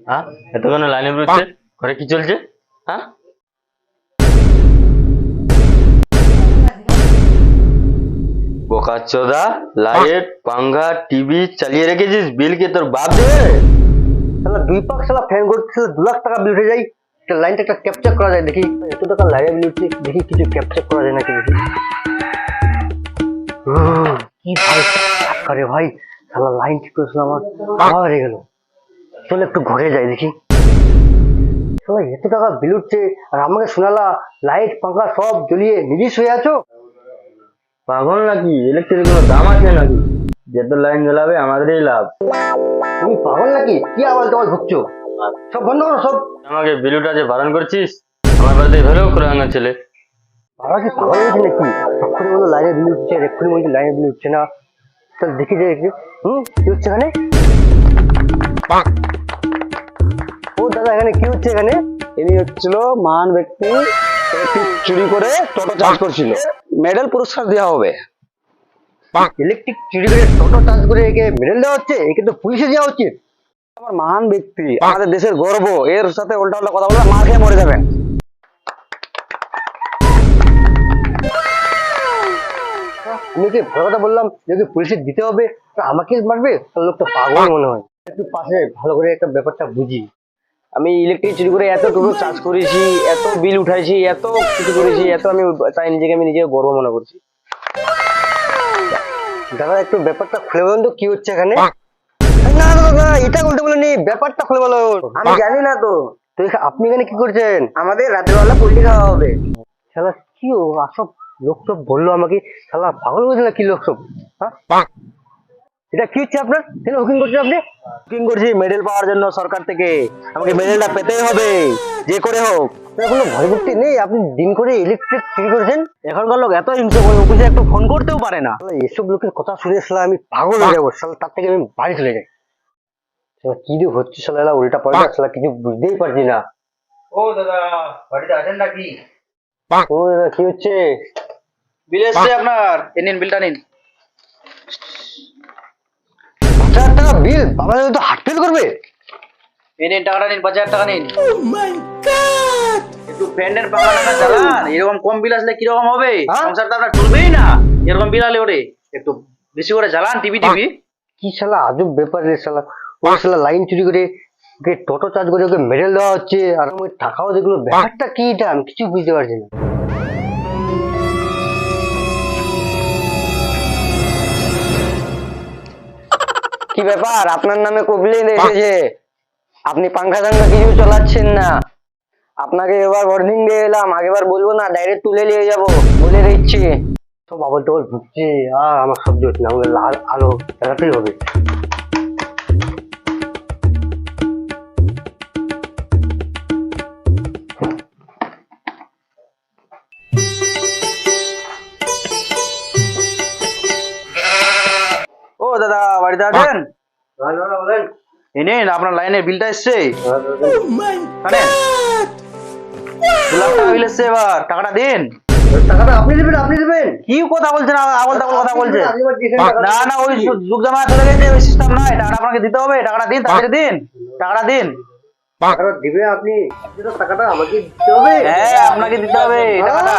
হ্যাঁ, এতক্ষণ লাইনে বেরোচ্ছে, ঘরে কি চলছে? হ্যাঁ, বোকাচোদা, লাইট পাঙ্খা টিভি চালিয়ে রেখেছিস, বিল কে তোর বাপ দেবে? শালা দুই পাক শালা ফ্যান করতে 2 লাখ টাকা বিল উঠে যায়। লাইনটা একটা ক্যাপচার করা যায় দেখি, এত টাকা লাইনে বিল উঠছে, দেখি কিছু ক্যাপচার করা যায় নাকি দেখি। কি ভাই করে ভাই, শালা লাইন ঠিক করেছিল আমার, হাওয়া হয়ে গেল। চল একটু ঘরে যাই দেখি। শালা এত টাকা বিল উঠছে আর আমাকে শোনালা লাইট পাঙ্খা সব জ্বলিয়ে নিজেই শুয়ে আছো। পাগল নাকি? ইলেকট্রিক কোনো দাম আছে নাকি? যত লাইন জ্বালাবে আমাদেরই লাভ। তুমি পাগল নাকি? কি আওয়াজ টাওয়াজ ভুগছো? সব বন্ধ করো সব। আমাকে বিলুটা যে বারণ করছিস, আমার বাড়িতে ধরেও করে আনা ছেলে। বাবা কি পাগল হয়েছে নাকি? এক্ষুনি বলো লাইনে বিল উঠছে, এক্ষুনি বলছি লাইনে বিল উঠছে না। চল দেখি যে একটু। কি হচ্ছে এখানে? ও দাদা, এখানে কি হচ্ছে এখানে? ইনি হচ্ছিল মহান ব্যক্তি, চুরি করে টোটো চার্জ করছিল, মেডেল পুরস্কার দেওয়া হবে। ইলেকট্রিক চুরি করে টোটো চার্জ করে একে মেডেল দেওয়া হচ্ছে? একে তো পুলিশে দেওয়া উচিত। আমার মহান ব্যক্তি, আমাদের দেশের গর্ব, এর সাথে উল্টা উল্টা কথা বলে মার খেয়ে মরে যাবেন। আমি কি ভালো কথা বললাম যদি পুলিশে দিতে হবে, আমাকে মারবে? লোকটা পাগল মনে হয়। একটু পাশে ভালো করে একটা ব্যাপারটা বুঝি। আমি ইলেকট্রিক চুরি করে এত টোটো চার্জ করেছি, এত বিল উঠাইছি, এত কিছু করেছি, এত আমি তাই আমি নিজেকে গর্ব মনে করছি। দাদা একটু ব্যাপারটা খুলে বলুন তো কি হচ্ছে এখানে? না দাদা, এটা বলতে বলিনি, ব্যাপারটা খুলে বলুন। আমি জানি না তো। তো আপনি এখানে কি করছেন? আমাদের রাত্রেবেলা পোল্ট্রি খাওয়া হবে। শালা কি সব লোক সব বললো আমাকে, শালা পাগল হয়েছে না কি লোক সব? হ্যাঁ, এটা কি হচ্ছে আপনার? কেন বুকিং করছেন আপনি? বুকিং করছি মেডেল পাওয়ার জন্য সরকার থেকে। আমাকে মেডেলটা পেতেই হবে, যে করে হোক। কোনো ভয় ভক্তি নেই? আপনি দিন করে ইলেকট্রিক চুরি করেছেন। এখনকার লোক এত হিংসা করে, অফিসে একটু ফোন করতেও পারে না। শালা এসব লোকের কথা শুনে শালা আমি পাগল হয়ে যাবো। শালা তার থেকে আমি বাড়ি চলে যাই। শালা কি যে হচ্ছে শালা, এলা উল্টা পাল্টা, শালা কিছু বুঝতেই পারছি না। ও দাদা, বাড়িতে আছেন নাকি? ও দাদা, কি হচ্ছে? বিল এসছে আপনার, এই নিন বিলটা নিন। 5,000 টাকা বিল? বাবা তো হার্ট ফেল করবে। এই নিন টাকাটা নিন, 5,000 টাকা নিন। একটু ফ্যানের পাখাটা চালান, এরকম কম বিল আসলে কিরকম হবে? সংসার তো আপনার চলবেই না এরকম বিল আলে। ওরে একটু বেশি করে জ্বালান টিভি। কি শালা আজব ব্যাপার রে শালা। ও শালা লাইন চুরি করে ওকে টোটো চার্জ করে ওকে মেডেল দেওয়া হচ্ছে, আর আমি টাকাও দেখলো। ব্যাপারটা কি এটা আমি কিছু বুঝতে পারছি না। কি ব্যাপার, আপনার নামে কমপ্লেন এসেছে, আপনি পাঙ্খা টাঙ্খা কিছু চালাচ্ছেন না। আপনাকে এবার ওয়ার্নিং দিয়ে এলাম, আগেবার বলবো না, ডাইরেক্ট তুলে নিয়ে যাবো বলে দিচ্ছি। সব আবল টাবল ভুগছে আর আমার সহ্য হচ্ছে না। আমাকে লাল আলো দেখাতেই হবে। ও দাদা, বাড়িতে আছেন? বলেন। এই নিন আপনার লাইনের বিলটা এসছে। বিল এসছে, এবার টাকাটা দিন। টাকাটা আপনি দেবেন? আপনি দেবেন? কি কথা বলছেন, আবল তাবল কথা বলছেন? না না, ওই যুগ জামানা চলে গেছে, ওই সিস্টেম নাই। টাকাটা আপনাকে দিতে হবে, টাকাটা দিন, তাড়াতাড়ি দিন, টাকাটা দিন। টাকাটা দিবে আপনি? টাকাটা আমাকে দিতে হবে? হ্যাঁ, আপনাকে দিতে হবে টাকাটা।